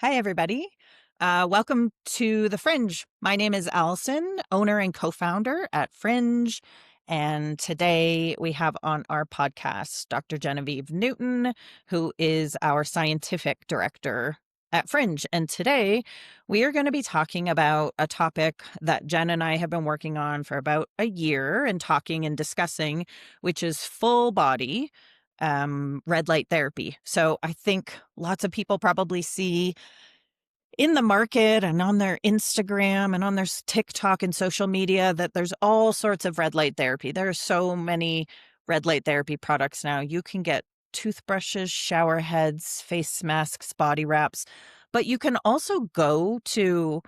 Hi, everybody. Welcome to the Fringe. My name is Alyson, owner and co-founder at Fringe. And today we have on our podcast Dr. Genevieve Newton, who is our scientific director at Fringe. And today we are going to be talking about a topic that Jen and I have been working on for about a year and talking and discussing, which is full body red light therapy. So I think lots of people probably see in the market and on their Instagram and on their TikTok and social media that there's all sorts of red light therapy. There are so many red light therapy products now. You can get toothbrushes, shower heads, face masks, body wraps, but you can also go to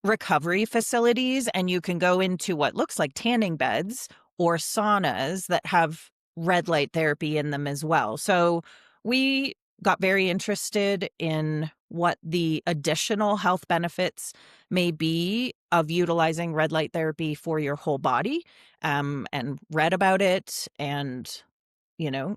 recovery facilities and you can go into what looks like tanning beds or saunas that have red light therapy in them as well. So we got very interested in what the additional health benefits may be of utilizing red light therapy for your whole body, and read about it and, you know,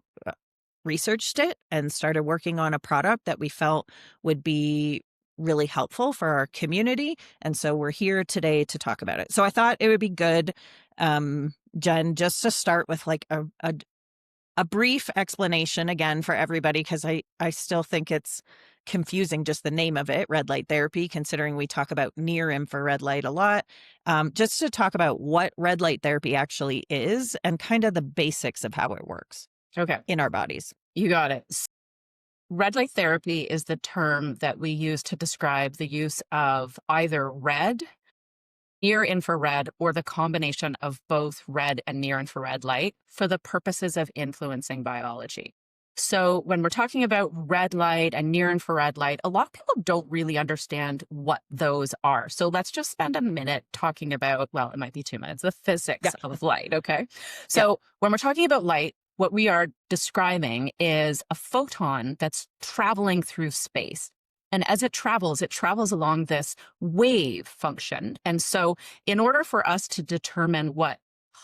researched it and started working on a product that we felt would be really helpful for our community. And so we're here today to talk about it. So I thought it would be good, Jen, just to start with like a brief explanation again for everybody, because I still think it's confusing, just the name of it, red light therapy, considering we talk about near infrared light a lot. Just to talk about what red light therapy actually is and kind of the basics of how it works Okay, in our bodies. you got it. Red light therapy is the term that we use to describe the use of either red, near infrared, or the combination of both red and near infrared light for the purposes of influencing biology. So when we're talking about red light and near infrared light, a lot of people don't really understand what those are. So let's just spend a minute talking about, well, it might be 2 minutes, the physics of light, okay? So when we're talking about light, what we are describing is a photon that's traveling through space. And as it travels along this wave function. And so in order for us to determine what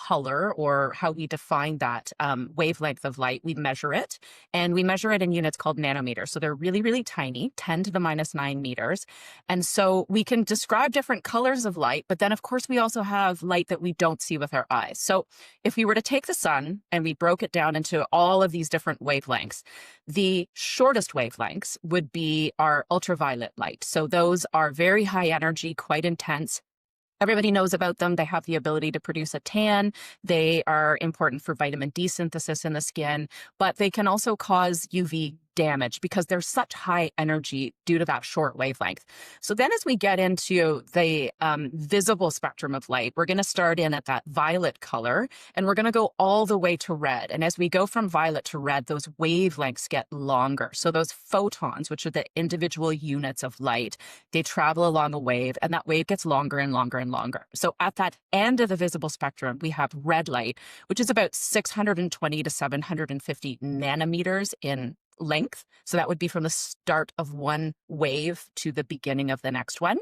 color or how we define that wavelength of light, we measure it. And we measure it in units called nanometers. So they're really, really tiny, 10 to the minus 9 meters. And so we can describe different colors of light, but then of course we also have light that we don't see with our eyes. So if we were to take the sun and we broke it down into all of these different wavelengths, the shortest wavelengths would be our ultraviolet light. So those are very high energy, quite intense. Everybody knows about them. They have the ability to produce a tan. They are important for vitamin D synthesis in the skin, but they can also cause UV damage because they're such high energy due to that short wavelength. So then as we get into the visible spectrum of light, we're going to start in at that violet color, and we're going to go all the way to red. And as we go from violet to red, those wavelengths get longer. So those photons, which are the individual units of light, they travel along a wave, and that wave gets longer and longer and longer. So at that end of the visible spectrum, we have red light, which is about 620 to 750 nanometers in length. So that would be from the start of one wave to the beginning of the next one.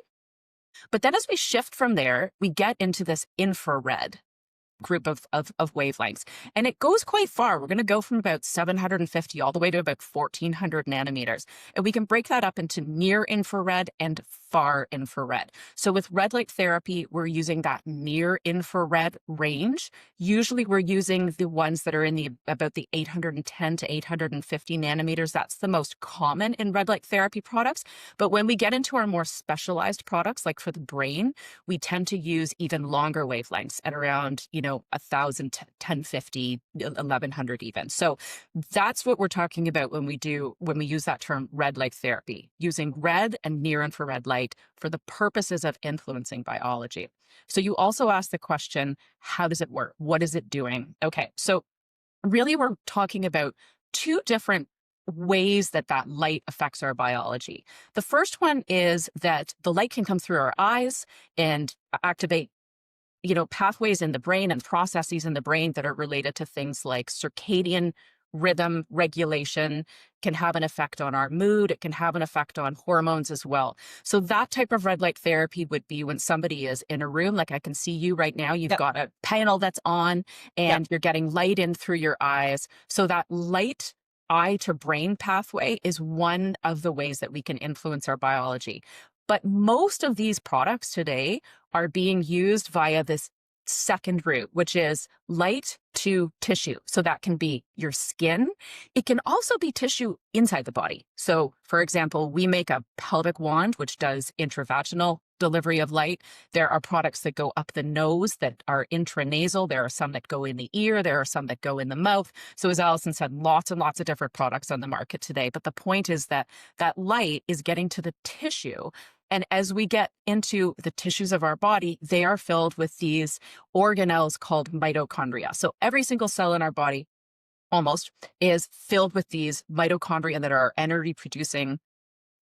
But then as we shift from there, we get into this infrared group of wavelengths. And it goes quite far. We're going to go from about 750 all the way to about 1400 nanometers. And we can break that up into near infrared and far infrared. So with red light therapy, we're using that near infrared range. Usually we're using the ones that are in about the 810 to 850 nanometers. That's the most common in red light therapy products. But when we get into our more specialized products, like for the brain, we tend to use even longer wavelengths at around, 1000, 1050, 1100 even. So that's what we're talking about when we use that term red light therapy, using red and near infrared light for the purposes of influencing biology. So you also asked the question, how does it work? What is it doing? Okay, so really we're talking about two different ways that light affects our biology. The first one is that the light can come through our eyes and activate pathways in the brain and processes in the brain that are related to things like circadian rhythm regulation, can have an effect on our mood. It can have an effect on hormones as well. So that type of red light therapy would be when somebody is in a room, like I can see you right now, you've got a panel that's on and you're getting light in through your eyes. So that light eye to brain pathway is one of the ways that we can influence our biology. But most of these products today are being used via this second route, which is light to tissue. So that can be your skin. It can also be tissue inside the body. So, for example, we make a pelvic wand, which does intravaginal delivery of light. There are products that go up the nose that are intranasal. There are some that go in the ear. There are some that go in the mouth. So, as Alyson said, lots and lots of different products on the market today. But the point is that that light is getting to the tissue. And as we get into the tissues of our body, they are filled with these organelles called mitochondria. So every single cell in our body almost is filled with these mitochondria that are energy producing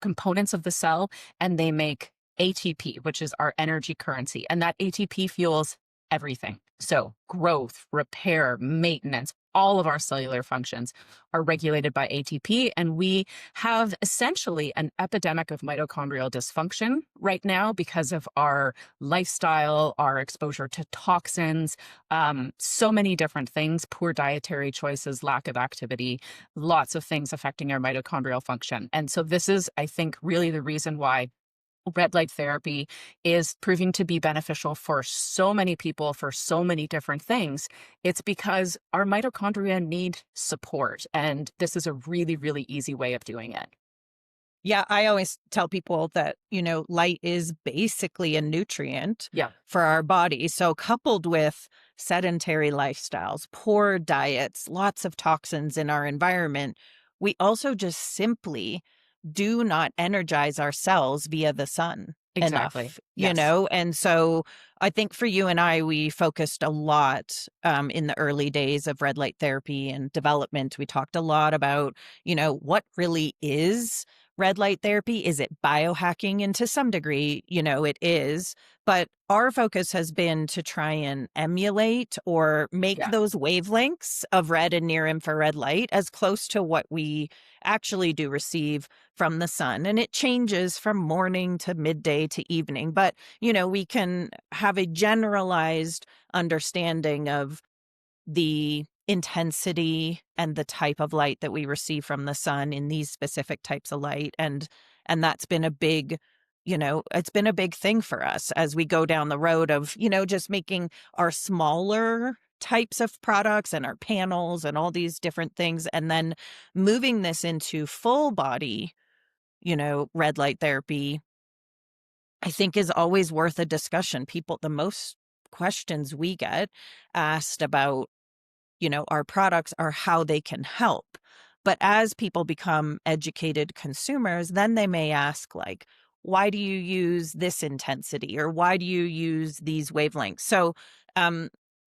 components of the cell, and they make ATP, which is our energy currency. And that ATP fuels everything. So growth, repair, maintenance, all of our cellular functions are regulated by ATP. And we have essentially an epidemic of mitochondrial dysfunction right now because of our lifestyle, our exposure to toxins, so many different things, poor dietary choices, lack of activity, lots of things affecting our mitochondrial function. And so this is, I think, really the reason why red light therapy is proving to be beneficial for so many people for so many different things. It's because our mitochondria need support. And this is a really, really easy way of doing it. Yeah, I always tell people that, light is basically a nutrient Yeah, for our body. So, coupled with sedentary lifestyles, poor diets, lots of toxins in our environment, we also just simply do not energize our cells via the sun exactly. enough, Yes. And so I think for you and I, we focused a lot in the early days of red light therapy and development. We talked a lot about, what really is red light therapy. Is it biohacking? And to some degree, it is. But our focus has been to try and emulate or make Yeah. those wavelengths of red and near infrared light as close to what we actually do receive from the sun. And it changes from morning to midday to evening. But, we can have a generalized understanding of the intensity and the type of light that we receive from the sun in these specific types of light. And that's been a big, it's been a big thing for us as we go down the road of, just making our smaller types of products and our panels and all these different things, and then moving this into full body, red light therapy, I think is always worth a discussion. The most questions we get asked about, our products are how they can help. But as people become educated consumers, then they may ask, like, why do you use this intensity, or why do you use these wavelengths? So um,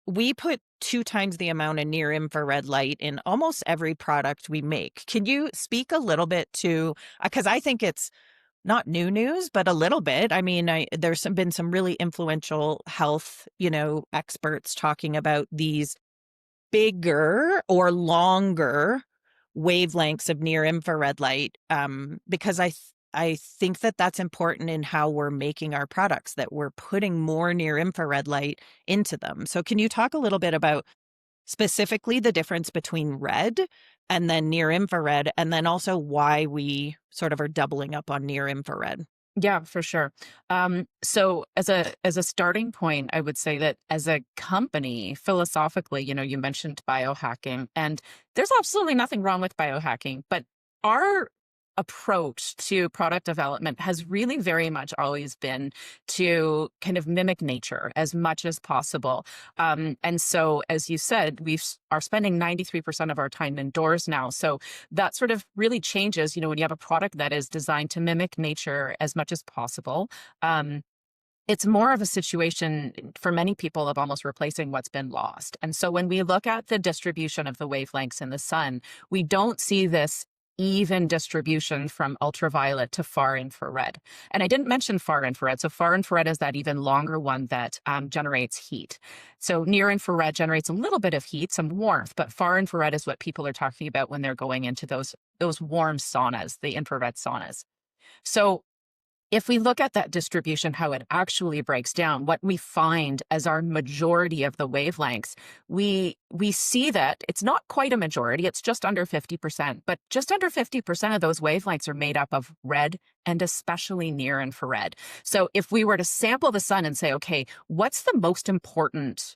we put 2 times the amount of near infrared light in almost every product we make. Can you speak a little bit to, because I think it's not new news, but a little bit. I mean, been some really influential health, experts talking about these bigger or longer wavelengths of near infrared light, because I think that that's important in how we're making our products, that we're putting more near infrared light into them. So can you talk a little bit about specifically the difference between red and then near infrared, and then also why we sort of are doubling up on near infrared? Yeah, for sure. So as a starting point, I would say that as a company, philosophically, you mentioned biohacking, and there's absolutely nothing wrong with biohacking, but our approach to product development has really very much always been to kind of mimic nature as much as possible. And so, as you said, are spending 93% of our time indoors now. So that sort of really changes, when you have a product that is designed to mimic nature as much as possible. It's more of a situation for many people of almost replacing what's been lost. And so when we look at the distribution of the wavelengths in the sun, we don't see this even distribution from ultraviolet to far infrared. And I didn't mention far infrared. So far infrared is that even longer one that generates heat. So near infrared generates a little bit of heat, some warmth, but far infrared is what people are talking about when they're going into those warm saunas, the infrared saunas. So if we look at that distribution, how it actually breaks down, what we find as our majority of the wavelengths, we see that it's not quite a majority, it's just under 50%, but just under 50% of those wavelengths are made up of red and especially near infrared. So if we were to sample the sun and say, okay, what's the most important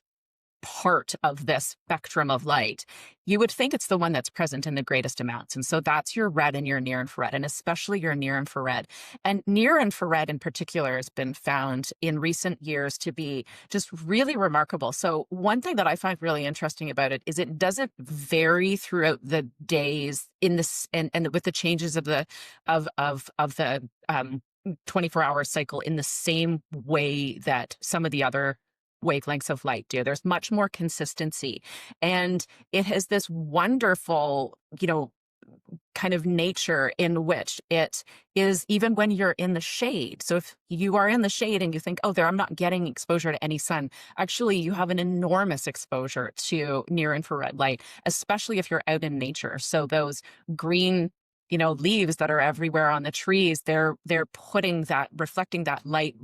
part of this spectrum of light, you would think it's the one that's present in the greatest amounts. And so that's your red and your near infrared, and especially your near infrared. And near infrared in particular has been found in recent years to be just really remarkable. So one thing that I find really interesting about it is it doesn't vary throughout the days in this and with the changes of the of the 24-hour cycle in the same way that some of the other wavelengths of light do. There's much more consistency. And it has this wonderful, kind of nature in which it is even when you're in the shade. So if you are in the shade and you think, oh, I'm not getting exposure to any sun, actually you have an enormous exposure to near infrared light, especially if you're out in nature. So those green leaves that are everywhere on the trees, they're reflecting that light,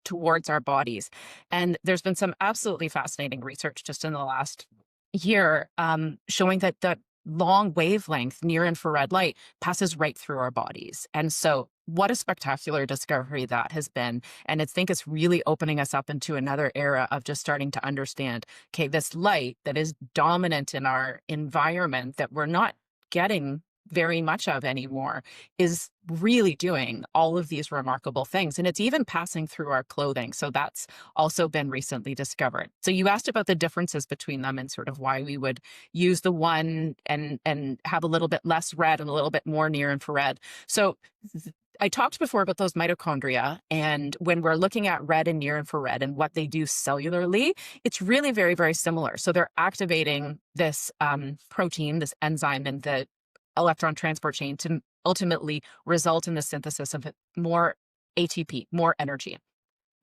towards our bodies. And there's been some absolutely fascinating research just in the last year showing that the long wavelength near infrared light passes right through our bodies. And so what a spectacular discovery that has been. And I think it's really opening us up into another era of just starting to understand, okay, this light that is dominant in our environment that we're not getting very much of anymore is really doing all of these remarkable things. And it's even passing through our clothing. So that's also been recently discovered. So you asked about the differences between them and sort of why we would use the one and have a little bit less red and a little bit more near infrared. So I talked before about those mitochondria, and when we're looking at red and near infrared and what they do cellularly, it's really very, very similar. So they're activating this protein, this enzyme in the electron transport chain to ultimately result in the synthesis of more ATP, more energy.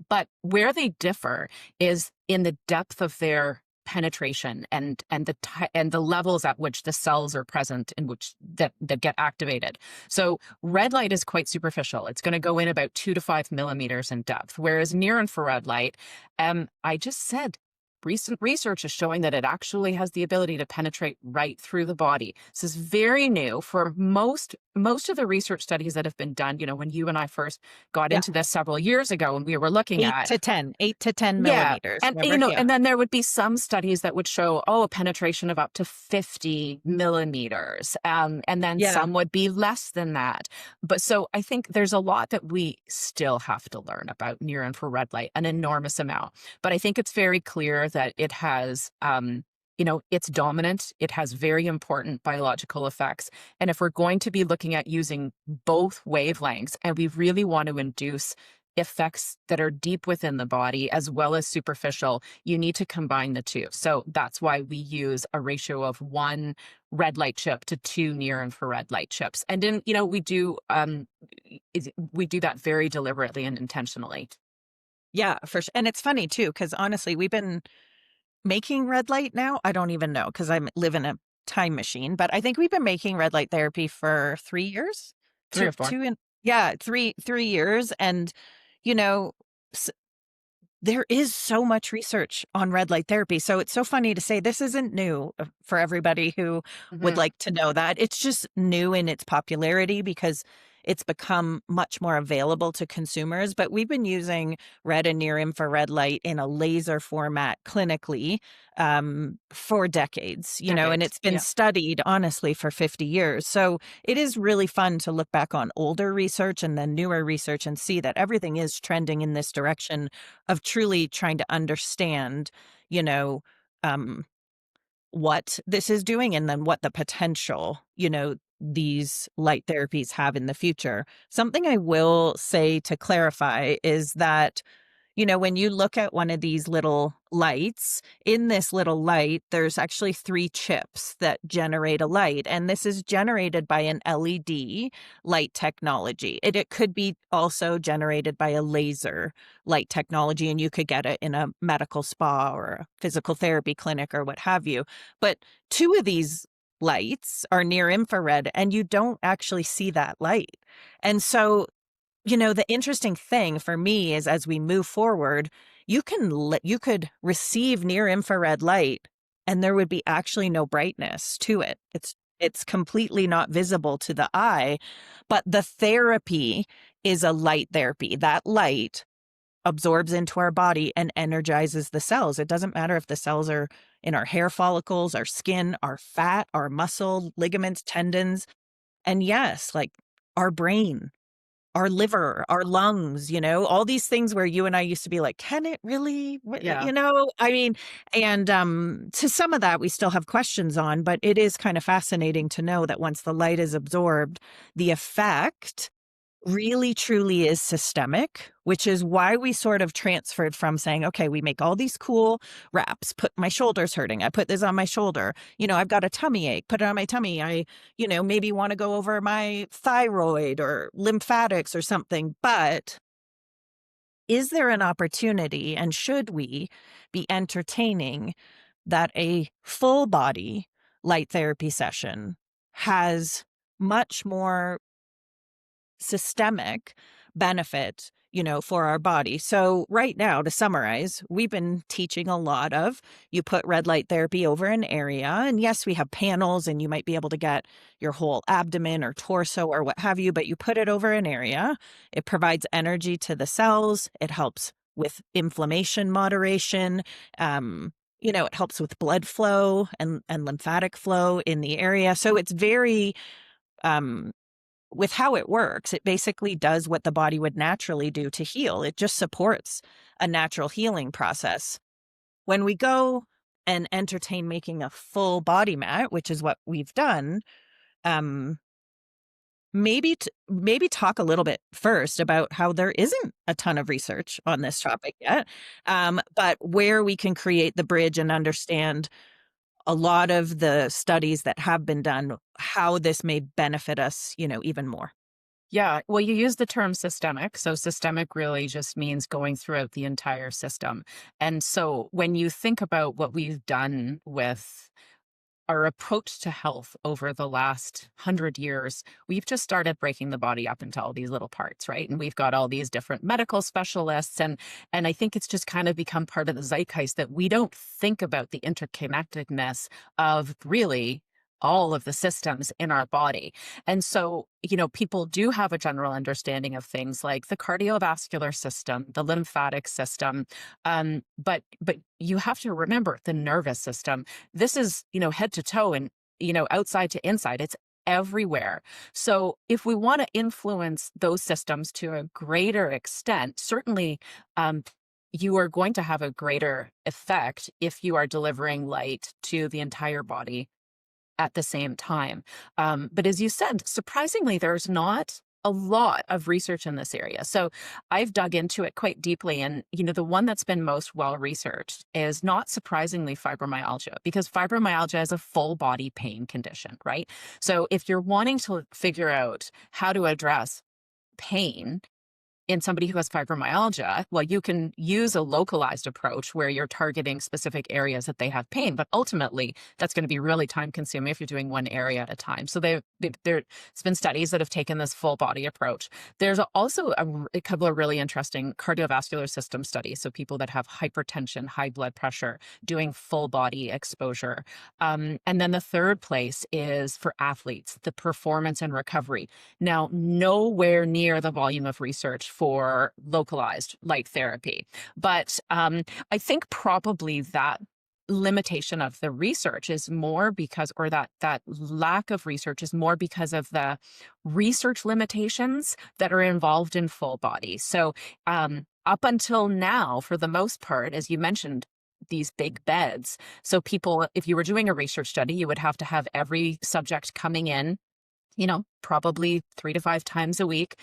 But where they differ is in the depth of their penetration and the levels at which the cells are present in which that get activated. So red light is quite superficial. It's going to go in about 2 to 5 millimeters in depth, whereas near infrared light, I just said, recent research is showing that it actually has the ability to penetrate right through the body. This is very new for most of the research studies that have been done. When you and I first got Yeah. into this several years ago, and we were looking at 8 to 10 yeah. millimeters. And, Remember? Yeah. and then there would be some studies that would show, a penetration of up to 50 millimeters. And then Yeah. some would be less than that. But so I think there's a lot that we still have to learn about near infrared light, an enormous amount. But I think it's very clear that it has, it's dominant. It has very important biological effects. And if we're going to be looking at using both wavelengths, and we really want to induce effects that are deep within the body as well as superficial, you need to combine the two. So that's why we use a ratio of 1 red light chip to 2 near infrared light chips. And then, we do that very deliberately and intentionally. Yeah, for sure. And it's funny too, because honestly, we've been making red light now. I don't even know because I live in a time machine, but I think we've been making red light therapy for 3 years. 3 or 4. Yeah, 3 years. And, you know, there is so much research on red light therapy. So it's so funny to say this isn't new for everybody who would Mhm. like to know that. It's just new in its popularity because it's become much more available to consumers. But we've been using red and near infrared light in a laser format clinically for decades, and Decades. it's been Yeah. studied honestly for 50 years. So it is really fun to look back on older research and then newer research and see that everything is trending in this direction of truly trying to understand, you know, um, what this is doing and then what the potential, these light therapies have in the future. Something I will say to clarify is that when you look at one of these little lights, in this little light, there's actually 3 chips that generate a light. And this is generated by an LED light technology. It could be also generated by a laser light technology, and you could get it in a medical spa or a physical therapy clinic or what have you. But 2 of these lights are near infrared, and you don't actually see that light. And so the interesting thing for me is as we move forward, you could receive near infrared light and there would be actually no brightness to it. It's completely not visible to the eye, but the therapy is a light therapy. That light absorbs into our body and energizes the cells. It doesn't matter if the cells are in our hair follicles, our skin, our fat, our muscle, ligaments, tendons, and yes, like our brain, our liver, our lungs, all these things where you and I used to be like, can it really, Yeah. I mean, and to some of that we still have questions on, but it is kind of fascinating to know that once the light is absorbed, the effect really truly is systemic, which is why we sort of transferred from saying, okay, we make all these cool wraps, put my shoulder's hurting, I put this on my shoulder, I've got a tummy ache, put it on my tummy, I, maybe want to go over my thyroid or lymphatics or something. But is there an opportunity, and should we be entertaining that a full body light therapy session has much more systemic benefit, for our body? So right now, to summarize, we've been teaching a lot of, you put red light therapy over an area, and yes, we have panels and you might be able to get your whole abdomen or torso or what have you, but you put it over an area. It provides energy to the cells. It helps with inflammation moderation. It helps with blood flow and lymphatic flow in the area. So it's very, um, with how it works, it basically does what the body would naturally do to heal. It just supports a natural healing process. When we go and entertain making a full body mat, which is what we've done, um, maybe talk a little bit first about how there isn't a ton of research on this topic yet, but where we can create the bridge and understand a lot of the studies that have been done, how this may benefit us, even more. Yeah. Well, you use the term systemic. So, systemic really just means going throughout the entire system. And so, when you think about what we've done with our approach to health over the last 100 years, we've just started breaking the body up into all these little parts, right? And we've got all these different medical specialists, and I think it's just kind of become part of the zeitgeist that we don't think about the interconnectedness of really all of the systems in our body. And so, people do have a general understanding of things like the cardiovascular system, the lymphatic system, but you have to remember the nervous system. This is, head to toe and, outside to inside. It's everywhere. So if we want to influence those systems to a greater extent, certainly you are going to have a greater effect if you are delivering light to the entire body at the same time. But as you said, surprisingly, there's not a lot of research in this area. So I've dug into it quite deeply. And, the one that's been most well researched is not surprisingly fibromyalgia, because fibromyalgia is a full body pain condition, right? So if you're wanting to figure out how to address pain, in somebody who has fibromyalgia, well, you can use a localized approach where you're targeting specific areas that they have pain, but ultimately that's going to be really time consuming if you're doing one area at a time. So there's been studies that have taken this full body approach. There's also a couple of really interesting cardiovascular system studies. So people that have hypertension, high blood pressure, doing full body exposure. And then the third place is for athletes, the performance and recovery. Now, nowhere near the volume of research for localized light therapy. But I think probably that limitation of the research is more because, or that lack of research is more because of the research limitations that are involved in full body. So up until now, for the most part, as you mentioned, these big beds. So people, if you were doing a research study, you would have to have every subject coming in, probably 3 to 5 times a week,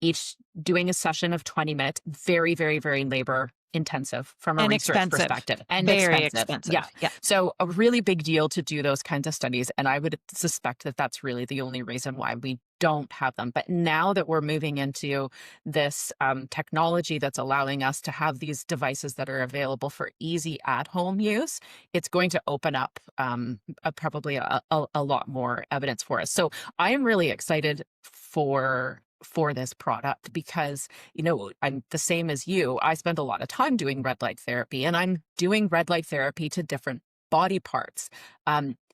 each doing a session of 20 minutes, very, very, very labor intensive from a And research expensive. perspective, and Very expensive. Yeah. expensive. Yeah. So a really big deal to do those kinds of studies. And I would suspect that that's really the only reason why we don't have them. But now that we're moving into this technology that's allowing us to have these devices that are available for easy at-home use, it's going to open up probably a lot more evidence for us. So I am really excited for this product because, I'm the same as you. I spend a lot of time doing red light therapy, and I'm doing red light therapy to different body parts.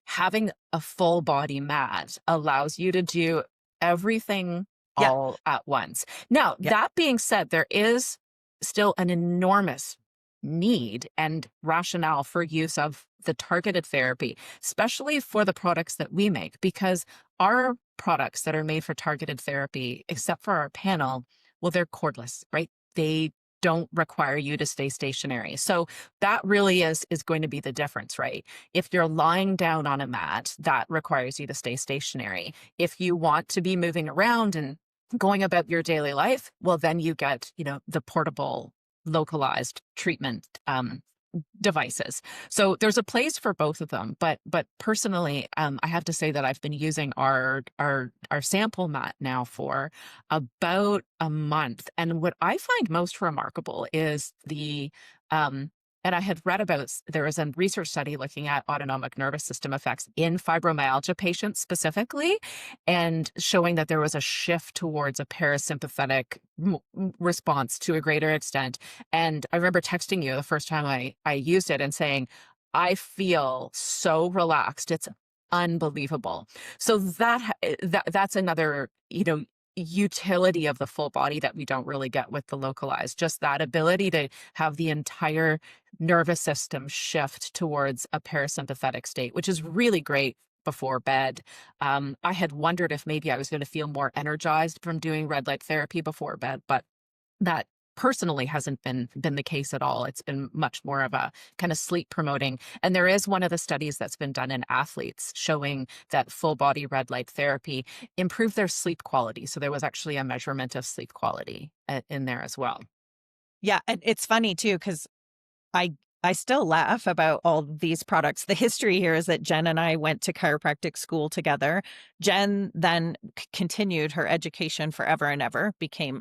Having a full body mat allows you to do everything Yeah. all at once. Now, Yeah. that being said, there is still an enormous need and rationale for use of the targeted therapy, especially for the products that we make, because our products that are made for targeted therapy, except for our panel, well, they're cordless, right? They don't require you to stay stationary. So that really is going to be the difference, right? If you're lying down on a mat, that requires you to stay stationary. If you want to be moving around and going about your daily life, well, then you get, the portable localized treatment devices. So there's a place for both of them. But personally, I have to say that I've been using our sample mat now for about a month. And what I find most remarkable is the and I had read about there was a research study looking at autonomic nervous system effects in fibromyalgia patients specifically, and showing that there was a shift towards a parasympathetic response to a greater extent. And I remember texting you the first time I used it and saying, I feel so relaxed. It's unbelievable. So that's another, utility of the full body that we don't really get with the localized, just that ability to have the entire nervous system shift towards a parasympathetic state, which is really great before bed. I had wondered if maybe I was going to feel more energized from doing red light therapy before bed, but that personally hasn't been the case at all. It's been much more of a kind of sleep promoting. And there is one of the studies that's been done in athletes showing that full body red light therapy improved their sleep quality. So there was actually a measurement of sleep quality in there as well. Yeah. And it's funny too, because I I still laugh about all these products. The history here is that Jen and I went to chiropractic school together. Jen then continued her education forever and ever, became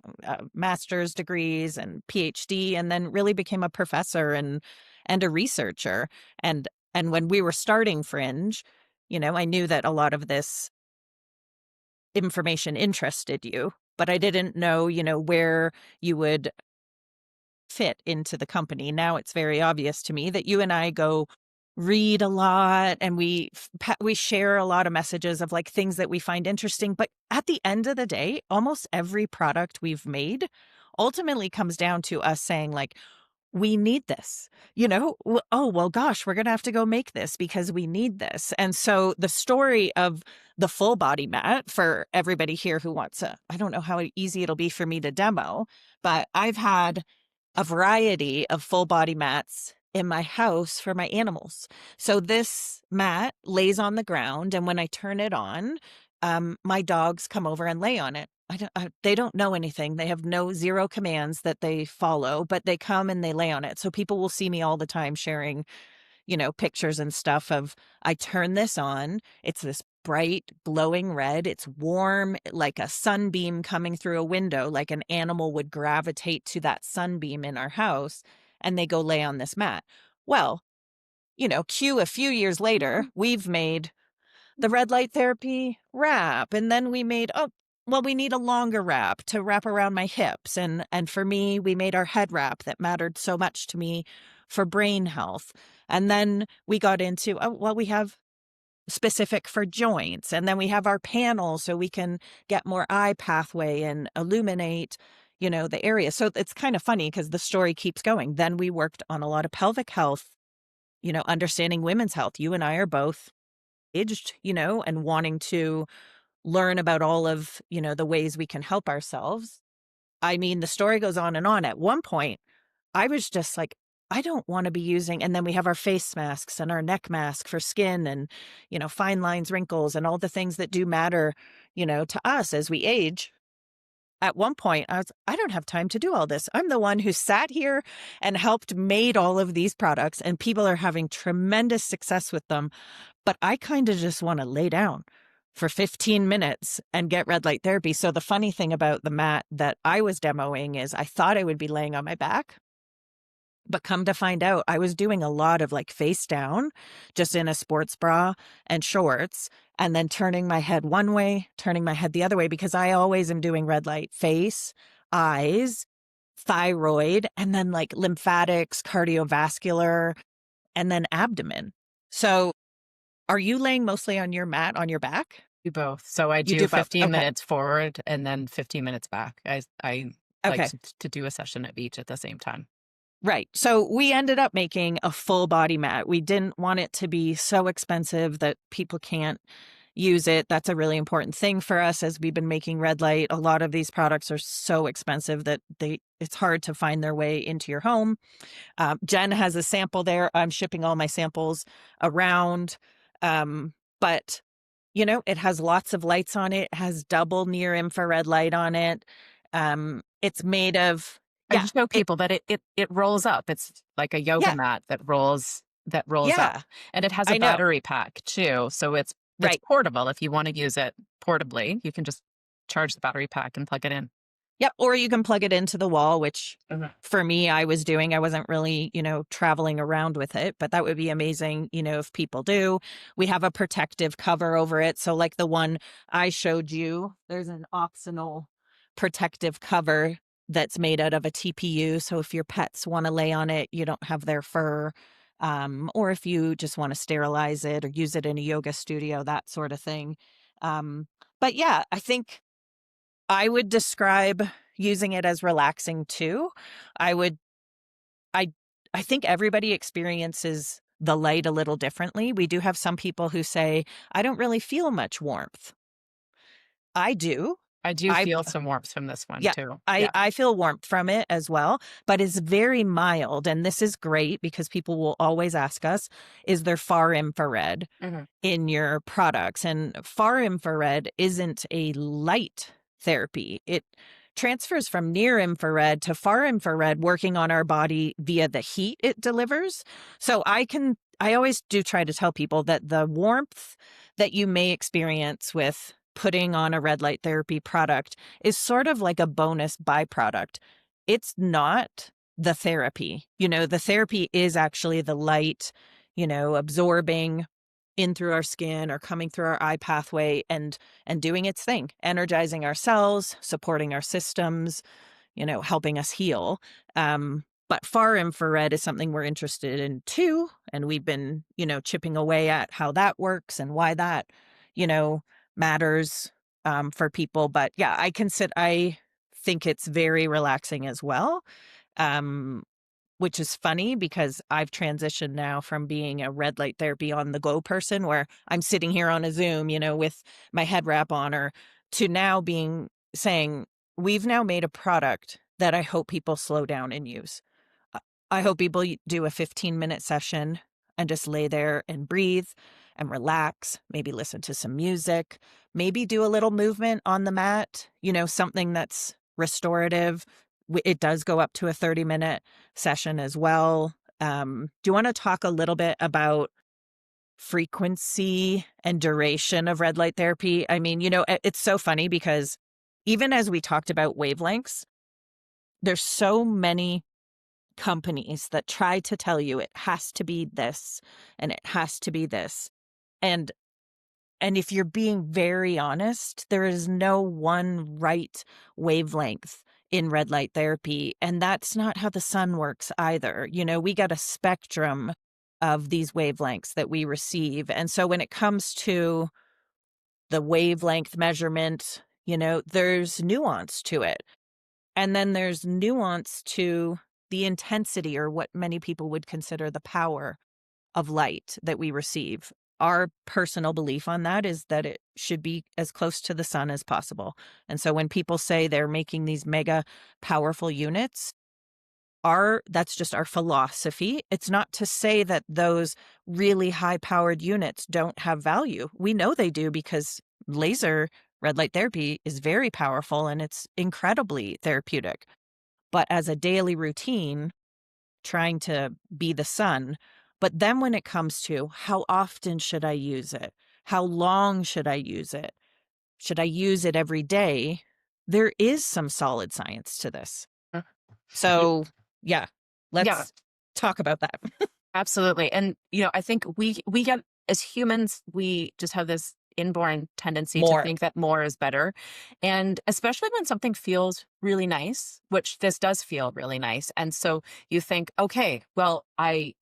master's degrees and PhD, and then really became a professor and a researcher. And when we were starting Fringe, I knew that a lot of this information interested you, but I didn't know, where you would fit into the company. Now it's very obvious to me that you and I go read a lot, and we share a lot of messages of like things that we find interesting, but at the end of the day, almost every product we've made ultimately comes down to us saying like, we need this, oh, well, gosh, we're going to have to go make this because we need this. And so the story of the full body mat for everybody here who wants I don't know how easy it'll be for me to demo, but I've had a variety of full body mats in my house for my animals. So this mat lays on the ground, and when I turn it on, my dogs come over and lay on it. They don't know anything. They have zero commands that they follow, but they come and they lay on it. So people will see me all the time sharing, pictures and stuff of, I turn this on. It's this bright, glowing red. It's warm, like a sunbeam coming through a window, like an animal would gravitate to that sunbeam in our house, and they go lay on this mat. Well, cue a few years later, we've made the red light therapy wrap, and then we made, oh, well, we need a longer wrap to wrap around my hips. And for me, we made our head wrap that mattered so much to me for brain health. And then we got into, oh, well, we have specific for joints. And then we have our panel so we can get more eye pathway and illuminate, the area. So it's kind of funny because the story keeps going. Then we worked on a lot of pelvic health, understanding women's health. You and I are both aged, and wanting to learn about all of, the ways we can help ourselves. I mean, the story goes on and on. At one point, I was just like, I don't want to be using, and then we have our face masks and our neck mask for skin and, fine lines, wrinkles, and all the things that do matter, to us as we age. At one point, I don't have time to do all this. I'm the one who sat here and helped made all of these products, and people are having tremendous success with them. But I kind of just want to lay down for 15 minutes and get red light therapy. So the funny thing about the mat that I was demoing is I thought I would be laying on my back. But come to find out, I was doing a lot of like face down, just in a sports bra and shorts, and then turning my head one way, turning my head the other way, because I always am doing red light face, eyes, thyroid, and then like lymphatics, cardiovascular, and then abdomen. So are you laying mostly on your mat on your back? Do both. So I You do do both. 15 Okay. minutes forward and then 15 minutes back. I like Okay. to do a session of each at the same time. Right. So we ended up making a full body mat. We didn't want it to be so expensive that people can't use it. That's a really important thing for us as we've been making red light. A lot of these products are so expensive that it's hard to find their way into your home. Jen has a sample there. I'm shipping all my samples around. But it has lots of lights on it. It has double near infrared light on it. It's made of, I yeah, just show people that it rolls up. It's like a yoga yeah, mat that rolls up. yeah, And it has a I know. battery pack too. So it's Right. portable. If you want to use it portably, you can just charge the battery pack and plug it in. Yep. Or you can plug it into the wall, which Mhm. for me, I was doing. I wasn't really, traveling around with it, but that would be amazing, if people do. We have a protective cover over it. So, like the one I showed you, there's an optional protective cover that's made out of a TPU. So, if your pets want to lay on it, you don't have their fur. Or if you just want to sterilize it or use it in a yoga studio, that sort of thing. But yeah, I think I would describe using it as relaxing too. I would I I think everybody experiences the light a little differently. We do have some people who say, "I don't really feel much warmth." I do. I do I feel some warmth from this one Yeah, too. I Yeah. I feel warmth from it as well, but it's very mild, and this is great because people will always ask us, "Is there far infrared Mhm. in your products?" And far infrared isn't a light therapy. It transfers from near infrared to far infrared, working on our body via the heat it delivers. So I always do try to tell people that the warmth that you may experience with putting on a red light therapy product is sort of like a bonus byproduct. It's not the therapy. The therapy is actually the light, absorbing in through our skin or coming through our eye pathway and doing its thing, energizing our cells, supporting our systems, helping us heal. But far infrared is something we're interested in too, and we've been, chipping away at how that works and why that, you know, matters for people. But yeah, I think it's very relaxing as well. Um, which is funny because I've transitioned now from being a red light therapy on the go person where I'm sitting here on a Zoom, with my head wrap on, or to now saying, we've now made a product that I hope people slow down and use. I I hope people do a 15-minute session and just lay there and breathe and relax, maybe listen to some music, maybe do a little movement on the mat, something that's restorative. It does go up to a 30-minute session as well. Do you want to talk a little bit about frequency and duration of red light therapy? I mean, it's so funny because even as we talked about wavelengths, there's so many companies that try to tell you it has to be this and it has to be this. And if you're being very honest, there is no one right wavelength in red light therapy. And that's not how the sun works either. We got a spectrum of these wavelengths that we receive. And so when it comes to the wavelength measurement, there's nuance to it. And then there's nuance to the intensity, or what many people would consider the power of light that we receive. Our personal belief on that is that it should be as close to the sun as possible. And so when people say they're making these mega powerful units, that's just our philosophy. It's not to say that those really high powered units don't have value. We know they do because laser red light therapy is very powerful and it's incredibly therapeutic. But as a daily routine, trying to be the sun. But then when it comes to how often should I use it? How long should I use it? Should I use it every day? There is some solid science to this. Uh, y- So, yeah, Yeah. let's. talk about that. Absolutely. And, I think we get, as humans, we just have this inborn tendency to More. think that more is better. And especially when something feels really nice, which this does feel really nice. And so you think, okay, well, I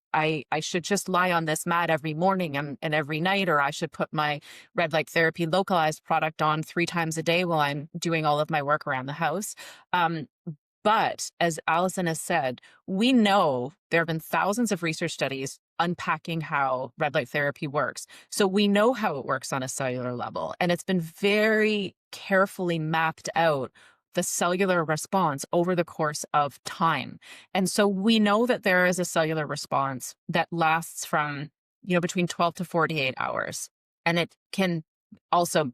should just lie on this mat every morning and every night, or I should put my red light therapy localized product on 3 times a day while I'm doing all of my work around the house. Um, but as Alyson has said, we know there have been thousands of research studies unpacking how red light therapy works. So we know how it works on a cellular level, and it's been very carefully mapped out, the cellular response over the course of time. And so we know that there is a cellular response that lasts from, between 12 to 48 hours. And it can also,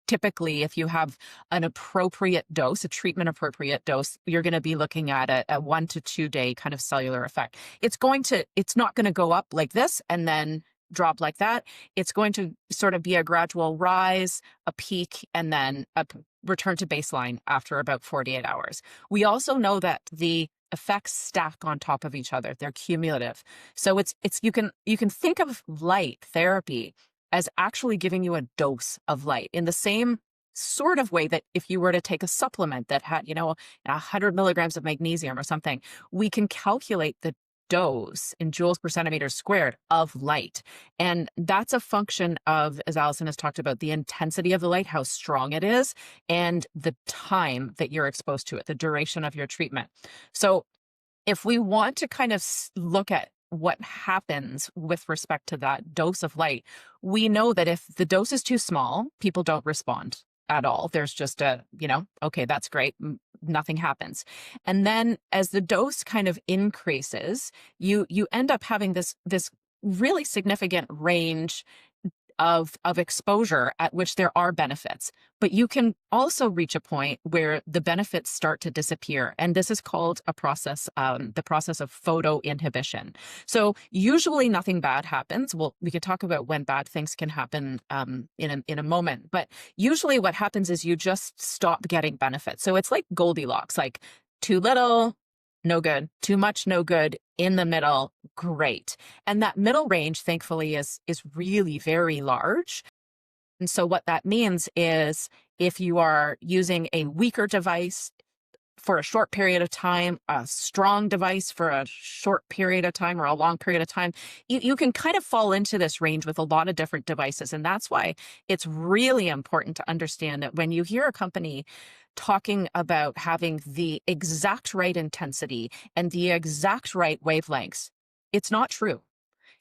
typically, if you have an appropriate dose, a treatment appropriate dose, you're going to be looking at a 1 to 2 day kind of cellular effect. It's not going to go up like this and then drop like that. It's going to sort of be a gradual rise, a peak, and then a return to baseline after about 48 hours. We also know that the effects stack on top of each other. They're cumulative. So it's you can think of light therapy as actually giving you a dose of light in the same sort of way that if you were to take a supplement that had, 100 milligrams of magnesium or something, we can calculate the dose in joules per centimeter squared of light. And that's a function of, as Alyson has talked about, the intensity of the light, how strong it is, and the time that you're exposed to it, the duration of your treatment. So if we want to kind of look at what happens with respect to that dose of light, we know that if the dose is too small, people don't respond at all. There's just okay, that's great. Nothing happens. And then as the dose kind of increases, you end up having this really significant range of exposure at which there are benefits. But you can also reach a point where the benefits start to disappear. And this is called the process of photo inhibition. So usually nothing bad happens. Well, we could talk about when bad things can happen in a moment. But usually what happens is you just stop getting benefits. So it's like Goldilocks, like too little, no good, too much, no good, in the middle, great. And that middle range, thankfully, is really very large. And so what that means is if you are using a weaker device for a short period of time, a strong device for a short period of time or a long period of time, you can kind of fall into this range with a lot of different devices. And that's why it's really important to understand that when you hear a company talking about having the exact right intensity and the exact right wavelengths, it's not true.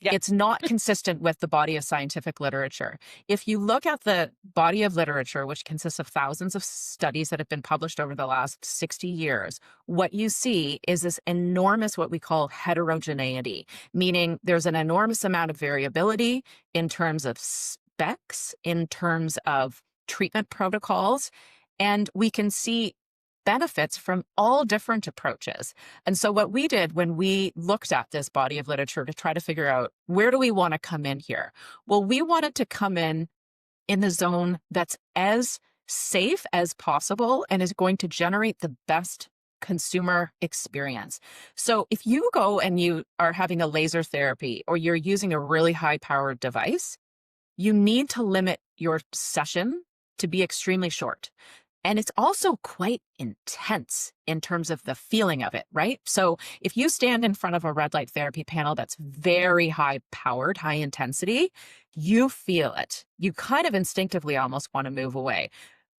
Yeah. It's not consistent with the body of scientific literature. If you look at the body of literature, which consists of thousands of studies that have been published over the last 60 years, what you see is this enormous, what we call heterogeneity, meaning there's an enormous amount of variability in terms of specs, in terms of treatment protocols, and we can see benefits from all different approaches. And so what we did when we looked at this body of literature to try to figure out, where do we want to come in here? Well, we wanted to come in the zone that's as safe as possible and is going to generate the best consumer experience. So if you go and you are having a laser therapy or you're using a really high powered device, you need to limit your session to be extremely short. And it's also quite intense in terms of the feeling of it, right? So if you stand in front of a red light therapy panel that's very high powered, high intensity, you feel it. You kind of instinctively almost want to move away.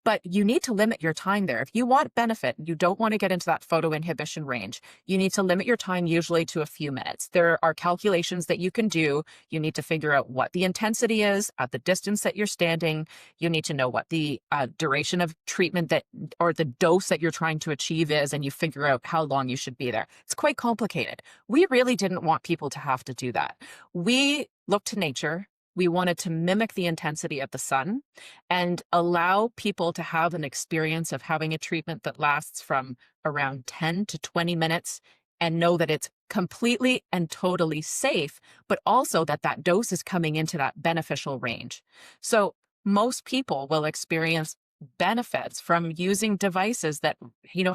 But you need to limit your time there. If you want benefit, you don't want to get into that photo inhibition range. You need to limit your time usually to a few minutes. There are calculations that you can do. You need to figure out what the intensity is at the distance that you're standing. You need to know what the duration of treatment or the dose that you're trying to achieve is, and you figure out how long you should be there. It's quite complicated. We really didn't want people to have to do that. We looked to nature. We wanted to mimic the intensity of the sun and allow people to have an experience of having a treatment that lasts from around 10 to 20 minutes and know that it's completely and totally safe, but also that that dose is coming into that beneficial range. So most people will experience benefits from using devices that,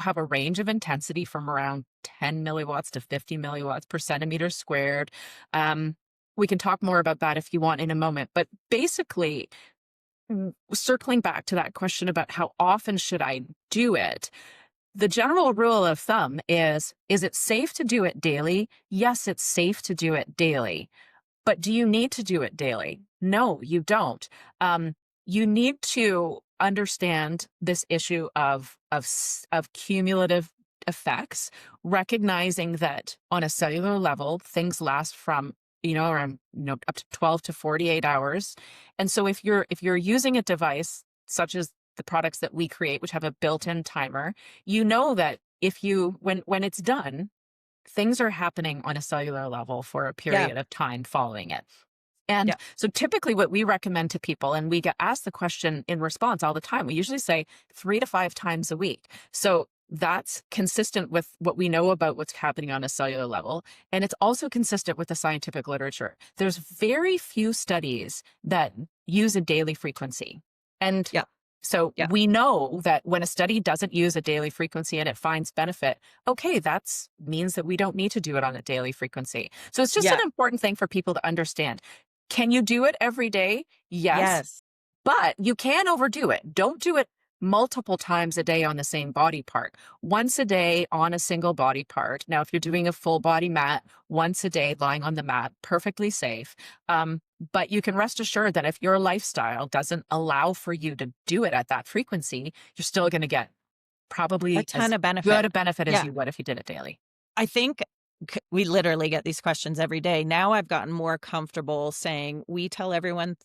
have a range of intensity from around 10 milliwatts to 50 milliwatts per centimeter squared. Um, we can talk more about that if you want in a moment. But basically, circling back to that question about how often should I do it, the general rule of thumb is it safe to do it daily? Yes, it's safe to do it daily. But do you need to do it daily? No, you don't. Um, you need to understand this issue of cumulative effects, recognizing that on a cellular level, things last from around up to 12 to 48 hours. And so if you're using a device such as the products that we create, which have a built-in timer, you know that if you when it's done, things are happening on a cellular level for a Yeah. period of time following it. And Yeah. so typically what we recommend to people, and we get asked the question in response all the time, we usually say 3 to 5 times a week. So that's consistent with what we know about what's happening on a cellular level. And it's also consistent with the scientific literature. There's very few studies that use a daily frequency. And Yeah. so Yeah. we know that when a study doesn't use a daily frequency and it finds benefit, okay, that means that we don't need to do it on a daily frequency. So it's just an Yeah. important thing for people to understand. Can you do it every day? Yes, Yes. but you can overdo it. Don't do it multiple times a day on the same body part. Once a day on a single body part. Now, if you're doing a full body mat, once a day lying on the mat, perfectly safe. But you can rest assured that if your lifestyle doesn't allow for you to do it at that frequency, you're still going to get A probably ton as of benefit. good a benefit as Yeah. you would if you did it daily. I think we literally get these questions every day. Now I've gotten more comfortable saying we tell everyone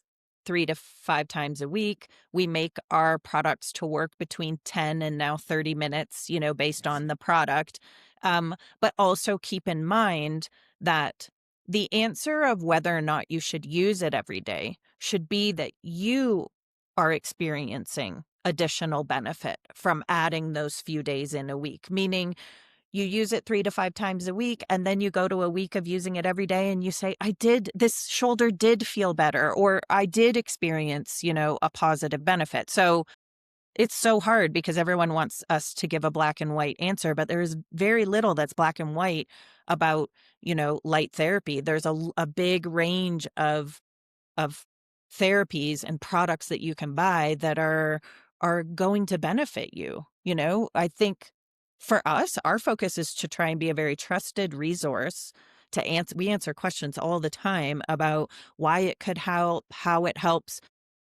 3 to 5 times a week. We make our products to work between 10 and now 30 minutes, based on the product. But also keep in mind that the answer of whether or not you should use it every day should be that you are experiencing additional benefit from adding those few days in a week, meaning you use it 3 to 5 times a week, and then you go to a week of using it every day and you say, this shoulder did feel better, or I did experience, a positive benefit. So it's so hard because everyone wants us to give a black and white answer, but there is very little that's black and white about, light therapy. There's a big range of therapies and products that you can buy that are going to benefit you. I think for us, our focus is to try and be a very trusted resource to answer. We answer questions all the time about why it could help, how it helps.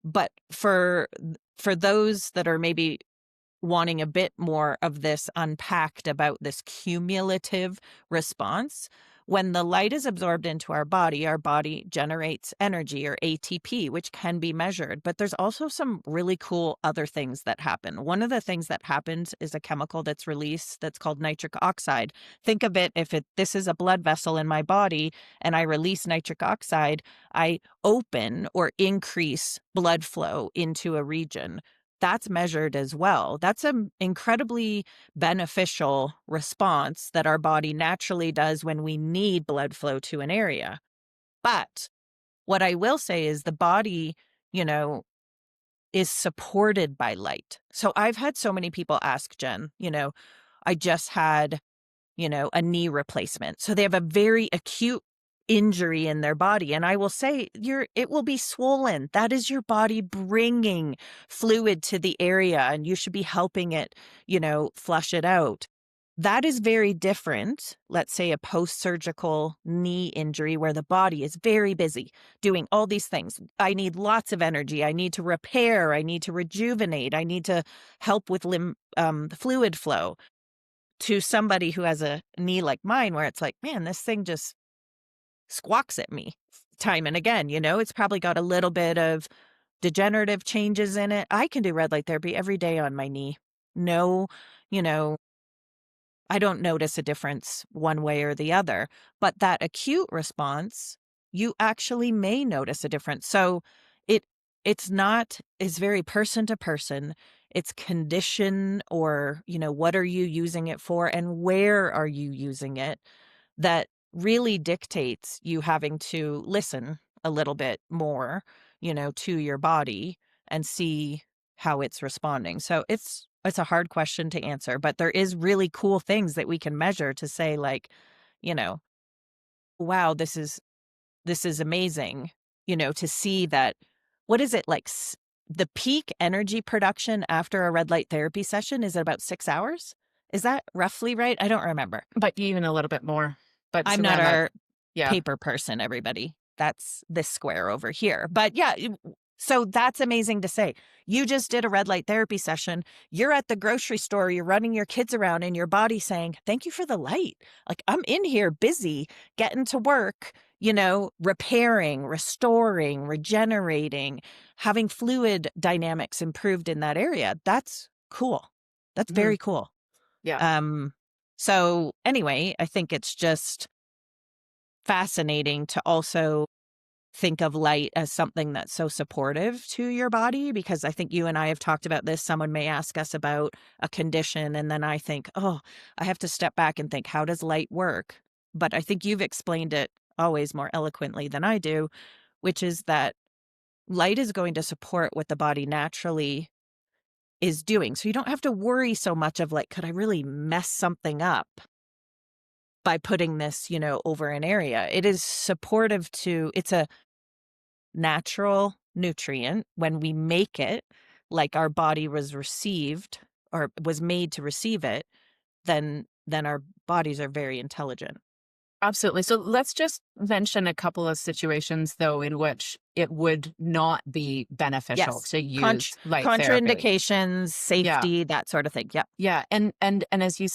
But for those that are maybe wanting a bit more of this unpacked about this cumulative response. When the light is absorbed into our body generates energy, or ATP, which can be measured. But there's also some really cool other things that happen. One of the things that happens is a chemical that's released that's called nitric oxide. Think of it, this is a blood vessel in my body and I release nitric oxide, I open or increase blood flow into a region. That's measured as well. That's an incredibly beneficial response that our body naturally does when we need blood flow to an area. But what I will say is the body, you know, is supported by light. So I've had so many people ask, Jen, I just had a knee replacement. So they have a very acute injury in their body. And I will say, it will be swollen. That is your body bringing fluid to the area, and you should be helping it, flush it out. That is very different. Let's say a post-surgical knee injury where the body is very busy doing all these things. I need lots of energy. I need to repair. I need to rejuvenate. I need to help with fluid flow, to somebody who has a knee like mine where it's like, man, this thing just squawks at me time and again. It's probably got a little bit of degenerative changes in it. I can do red light therapy every day on my knee. No, you know, I don't notice a difference one way or the other, but that acute response, you actually may notice a difference. So it it's very person to person. It's condition, or, what are you using it for and where are you using it, that really dictates you having to listen a little bit more, to your body and see how it's responding. So it's a hard question to answer, but there is really cool things that we can measure to say like, you know, wow, this is amazing, to see that what is it like the peak energy production after a red light therapy session is about 6 hours? Is that roughly right? I don't remember. But even a little bit more. But it's I'm not around that. a Yeah. paper person, everybody. That's this square over here. But yeah, so that's amazing to say. You just did a red light therapy session. You're at the grocery store, you're running your kids around, and your body saying, "Thank you for the light. Like, I'm in here busy getting to work, repairing, restoring, regenerating, having fluid dynamics improved in that area." That's cool. That's Mhm. very cool. Yeah. Um, so anyway, I think it's just fascinating to also think of light as something that's so supportive to your body, because I think you and I have talked about this. Someone may ask us about a condition, and then I think, oh, I have to step back and think, how does light work? But I think you've explained it always more eloquently than I do, which is that light is going to support what the body naturally is doing. So you don't have to worry so much of like, could I really mess something up by putting this, over an area? It is supportive it's a natural nutrient. When we make it, like our body was received or was made to receive it, then our bodies are very intelligent. Absolutely. So let's just mention a couple of situations, though, in which it would not be beneficial Yes. to use light therapy. Contraindications, Yeah. safety, that sort of thing. Yep. Yeah, and as you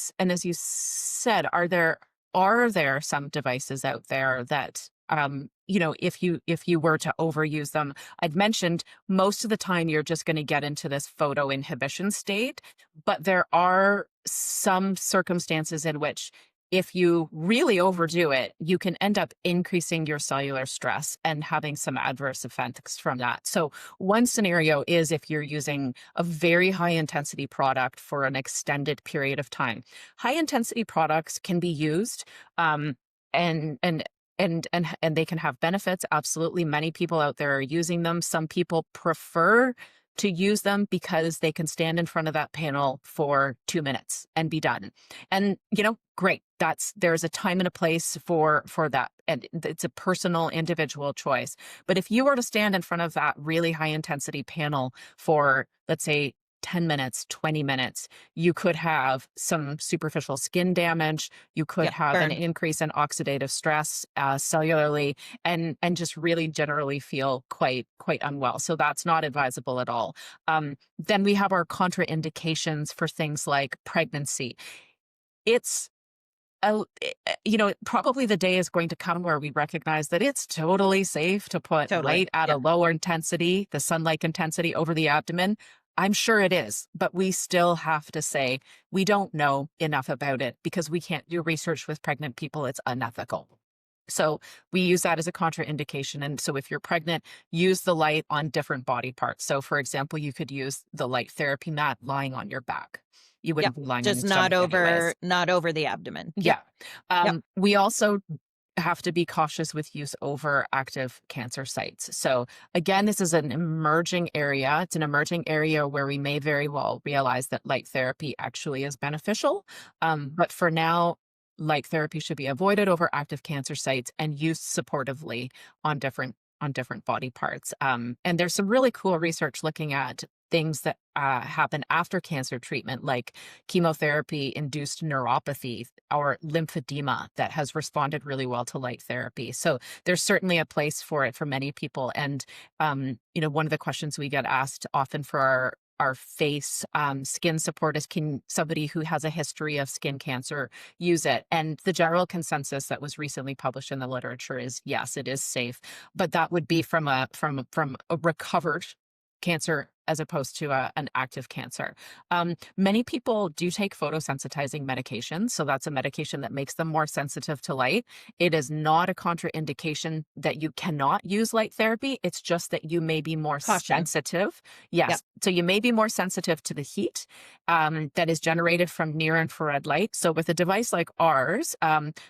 said, are there some devices out there that if you were to overuse them, I'd mentioned most of the time you're just going to get into this photo inhibition state, but there are some circumstances in which if you really overdo it, you can end up increasing your cellular stress and having some adverse effects from that. So one scenario is if you're using a very high intensity product for an extended period of time. High intensity products can be used, and they can have benefits. Absolutely, many people out there are using them. Some people prefer to use them because they can stand in front of that panel for 2 minutes and be done. And great. There's a time and a place for that, and it's a personal, individual choice. But if you were to stand in front of that really high intensity panel for, let's say, 10 minutes, 20 minutes, you could have some superficial skin damage. You could Yep. have an Burn. increase in oxidative stress cellularly, and just really generally feel quite unwell. So that's not advisable at all. Then we have our contraindications for things like pregnancy. It's probably the day is going to come where we recognize that it's totally safe to put Totally. light at a Yep. lower intensity, the sunlight intensity over the abdomen. I'm sure it is, but we still have to say we don't know enough about it because we can't do research with pregnant people. It's unethical. So we use that as a contraindication. And so if you're pregnant, use the light on different body parts. So for example, you could use the light therapy mat lying on your back. You Yep. wouldn't be lying on Just your stomach anyways. not over the abdomen. Yep. Yeah. Yep. We also have to be cautious with use over active cancer sites. So again, this is an emerging area. It's an emerging area where we may very well realize that light therapy actually is beneficial. But for now, light therapy should be avoided over active cancer sites and used supportively on different body parts. And there's some really cool research looking at things that happen after cancer treatment, like chemotherapy-induced neuropathy or lymphedema that has responded really well to light therapy. So there's certainly a place for it for many people. And one of the questions we get asked often for our face skin support is, can somebody who has a history of skin cancer use it? And the general consensus that was recently published in the literature is yes, it is safe, but that would be from a recovered cancer as opposed to an active cancer. Many people do take photosensitizing medications. So that's a medication that makes them more sensitive to light. It is not a contraindication that you cannot use light therapy. It's just that you may be more Caution. sensitive. Yep. Yes. So you may be more sensitive to the heat that is generated from near infrared light. So with a device like ours,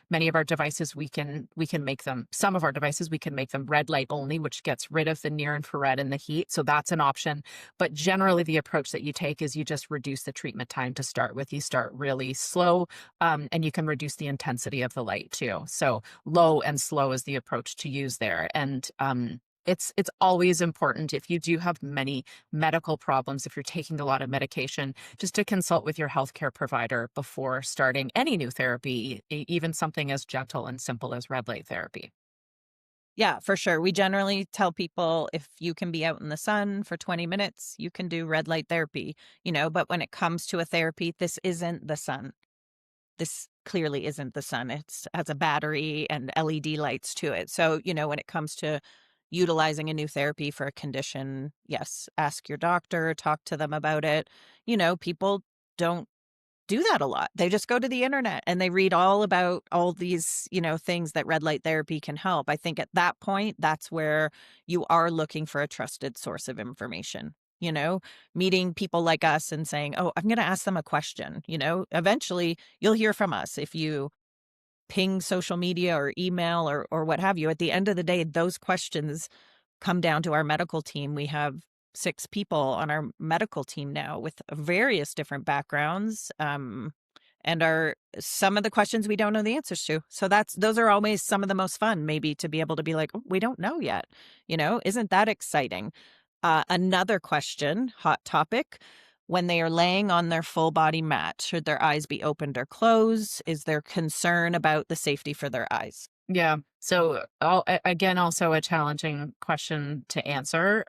many of our devices, we can make them, some of our devices, we can make them red light only, which gets rid of the near infrared and the heat. So that's an option. But generally, the approach that you take is you just reduce the treatment time to start with. You start really slow, and you can reduce the intensity of the light too. So low and slow is the approach to use there. And it's always important if you do have many medical problems, if you're taking a lot of medication, just to consult with your healthcare provider before starting any new therapy, even something as gentle and simple as red light therapy. Yeah, for sure. We generally tell people if you can be out in the sun for 20 minutes, you can do red light therapy, but when it comes to a therapy, this isn't the sun. This clearly isn't the sun. It's has a battery and LED lights to it. So, when it comes to utilizing a new therapy for a condition, yes, ask your doctor, talk to them about it. People don't do that a lot. They just go to the internet and they read all about all these, things that red light therapy can help. I think at that point, that's where you are looking for a trusted source of information. Meeting people like us and saying, "Oh, I'm going to ask them a question." Eventually you'll hear from us if you ping social media or email or what have you. At the end of the day, those questions come down to our medical team. We have 6 people on our medical team now with various different backgrounds, and are some of the questions we don't know the answers to. So those are always some of the most fun, maybe, to be able to be like, "Oh, we don't know yet." Isn't that exciting? Another question, hot topic. When they are laying on their full body mat, should their eyes be opened or closed? Is there concern about the safety for their eyes? Yeah. So again, also a challenging question to answer.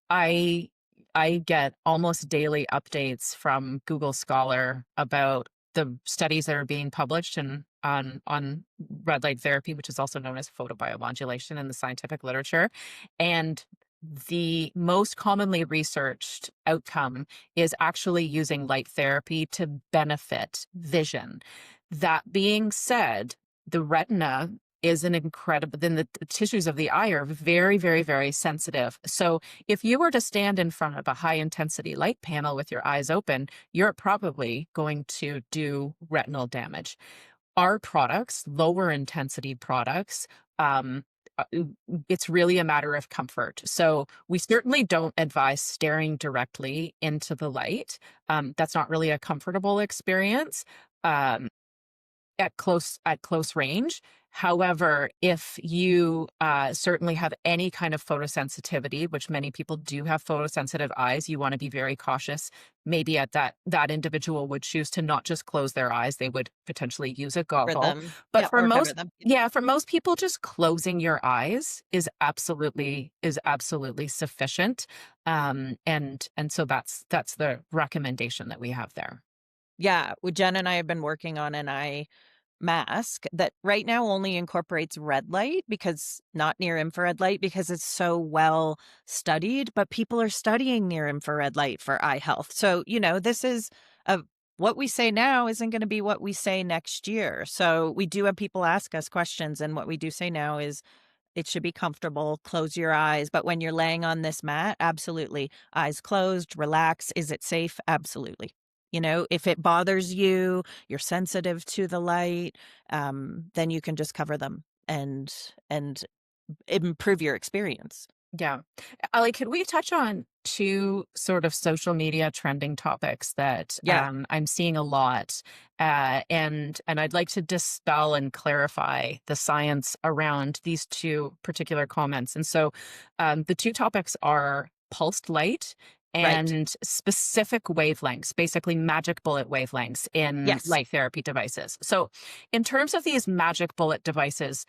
I I get almost daily updates from Google Scholar about the studies that are being published and on red light therapy, which is also known as photobiomodulation in the scientific literature. And the most commonly researched outcome is actually using light therapy to benefit vision. That being said, the retina is an incredible, then the tissues of the eye are very, very, very sensitive. So if you were to stand in front of a high intensity light panel with your eyes open, you're probably going to do retinal damage. Our products, lower intensity products, uh, it's really a matter of comfort. So we certainly don't advise staring directly into the light. That's not really a comfortable experience. Um, at close range. However, if you certainly have any kind of photosensitivity, which many people do have photosensitive eyes, you want to be very cautious. Maybe at that individual would choose to not just close their eyes; they would potentially use a For goggle. them. But Yeah, for or cover most, them. yeah, for most people, just closing your eyes is absolutely sufficient. And so that's the recommendation that we have there. Yeah, well, Jen and I have been working on an eye mask that right now only incorporates red light, because not near infrared light, because it's so well studied, but people are studying near infrared light for eye health. So, this is a what we say now isn't going to be what we say next year. So, we do have people ask us questions, and what we do say now is it should be comfortable. Close your eyes. But when you're laying on this mat, absolutely. Eyes closed, relax. Is it safe? Absolutely. If it bothers you, you're sensitive to the light, then you can just cover them and improve your experience. Yeah. Ali, could we touch on two sort of social media trending topics that Yeah, I'm seeing a lot, and I'd like to dispel and clarify the science around these two particular comments. And so, the two topics are pulsed light right. and specific wavelengths, basically magic bullet wavelengths in Yes, light therapy devices. So, in terms of these magic bullet devices,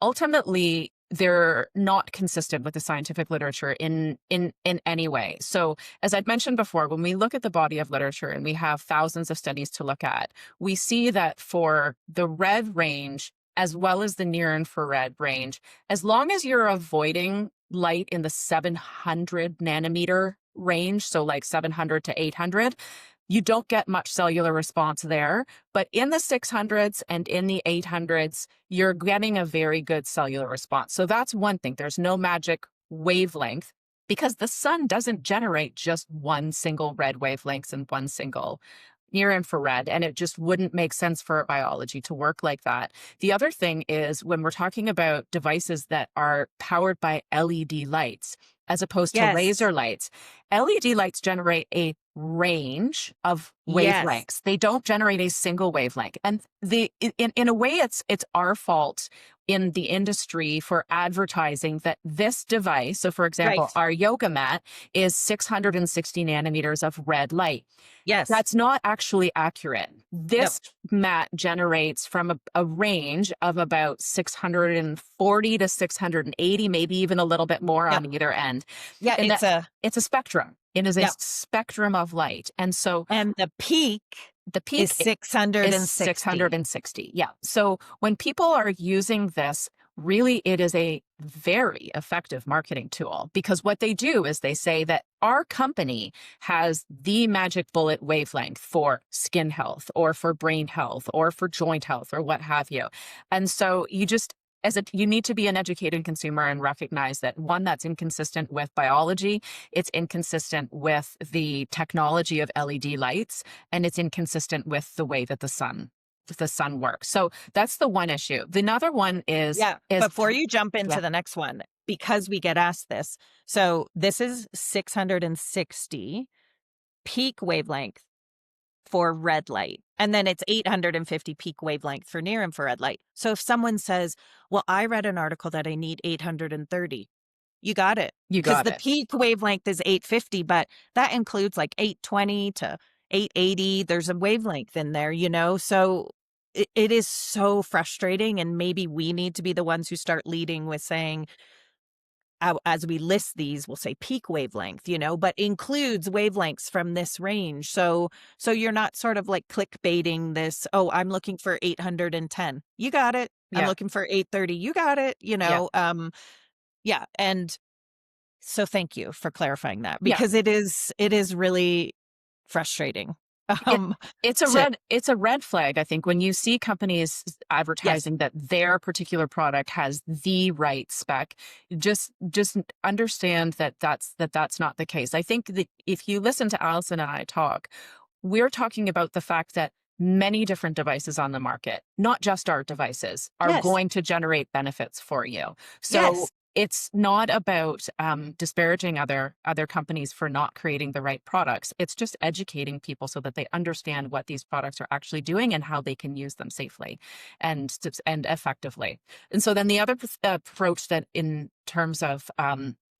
ultimately they're not consistent with the scientific literature in any way. So, as I'd mentioned before, when we look at the body of literature and we have thousands of studies to look at, we see that for the red range as well as the near infrared range, as long as you're avoiding light in the 700 nanometer range, so like 700 to 800, you don't get much cellular response there. But in the 600s and in the 800s, you're getting a very good cellular response. So that's one thing. There's no magic wavelength because the sun doesn't generate just one single red wavelength and one single near infrared, and it just wouldn't make sense for our biology to work like that. The other thing is when we're talking about devices that are powered by LED lights, as opposed to Yes. laser lights. LED lights generate a range of Yes. wavelengths. They don't generate a single wavelength. And in a way, it's our fault in the industry for advertising that this device, so for example, Right. our yoga mat is 660 nanometers of red light. Yes. That's not actually accurate. No. This mat generates from a range of about 640 to 680, maybe even a little bit more Yep. on either end. Yeah, And it's that a it's a spectrum. It is a yep. spectrum of light. And so And the peak the is peak is 660. 660. Yeah. So when people are using this, really it is a very effective marketing tool, because what they do is they say that our company has the magic bullet wavelength for skin health or for brain health or for joint health or what have you. And so you need to be an educated consumer and recognize that, one, that's inconsistent with biology, it's inconsistent with the technology of LED lights, and it's inconsistent with the way that the sun works. So that's the one issue. The other one is Yeah. is Before you jump yeah, into the next one, because we get asked this. So this is 660 peak wavelength for red light. And then it's 850 peak wavelength for near infrared light. So if someone says, well, I read an article that I need 830, you got it. you Because got the it. peak wavelength is 850, but that includes like 820 to 880. There's a wavelength in there, So it is so frustrating. And maybe we need to be the ones who start leading with saying, as we list these, we'll say peak wavelength, but includes wavelengths from this range. So you're not sort of like clickbaiting this, oh, I'm looking for 810. You got it. I'm Yeah. looking for 830. You got it. Yeah. Yeah. And so thank you for clarifying that, Yeah. because it is really frustrating. It Um to it's a red flag, I think, when you see companies yes. advertising that their particular product has the right spec. Just understand that that's not the case. I think that if you listen to Alyson and I talk, we're talking about the fact that many different devices on the market, not just our devices, are Yes. going to generate benefits for you. So Yes. it's not about disparaging other companies for not creating the right products. It's just educating people so that they understand what these products are actually doing and how they can use them safely and effectively. And so then the other approach that, in terms of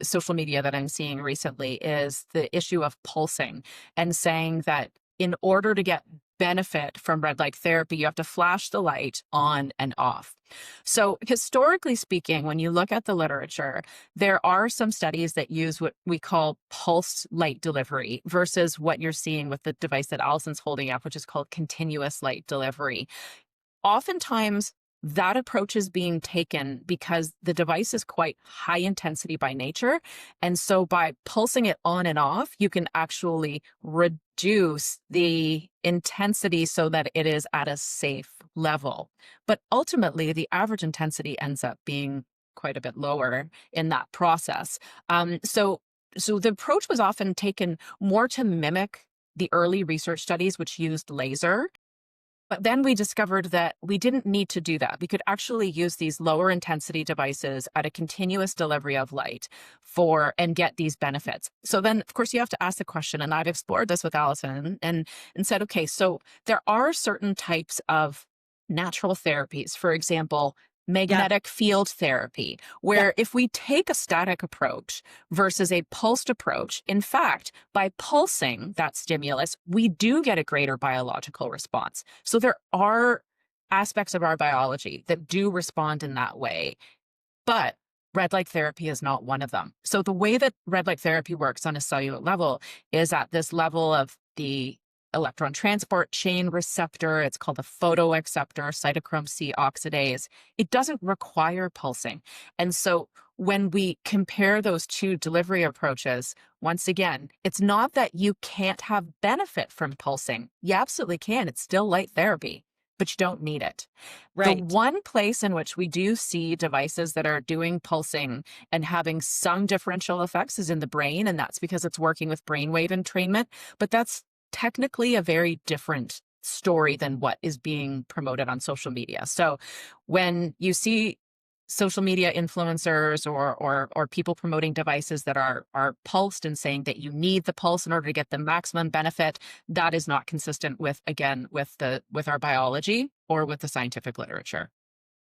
social media, that I'm seeing recently is the issue of pulsing, and saying that in order to get benefit from red light therapy, you have to flash the light on and off. So historically speaking, when you look at the literature, there are some studies that use what we call pulsed light delivery versus what you're seeing with the device that Allison's holding up, which is called continuous light delivery. Oftentimes, that approach is being taken because the device is quite high intensity by nature. And so by pulsing it on and off, you can actually reduce the intensity so that it is at a safe level. But ultimately, the average intensity ends up being quite a bit lower in that process. So the approach was often taken more to mimic the early research studies, which used laser. But then we discovered that we didn't need to do that. We could actually use these lower intensity devices at a continuous delivery of light and get these benefits. So then, of course, you have to ask the question, and I've explored this with Alyson and said, okay, so there are certain types of natural therapies, for example, Yeah. magnetic field therapy, Yeah. where if we take a static approach versus a pulsed approach, in fact, by pulsing that stimulus, we do get a greater biological response. So there are aspects of our biology that do respond in that way, but red light therapy is not one of them. So the way that red light therapy works on a cellular level is at this level of the electron transport chain receptor. It's called a photoacceptor, cytochrome C oxidase. It doesn't require pulsing. And so when we compare those two delivery approaches, once again, it's not that you can't have benefit from pulsing. You absolutely can. It's still light therapy, but you don't need it. The Right. one place in which we do see devices that are doing pulsing and having some differential effects is in the brain, and that's because it's working with brainwave entrainment. But that's technically a very different story than what is being promoted on social media. So when you see social media influencers or people promoting devices that are pulsed and saying that you need the pulse in order to get the maximum benefit, that is not consistent with, again, with our biology or with the scientific literature.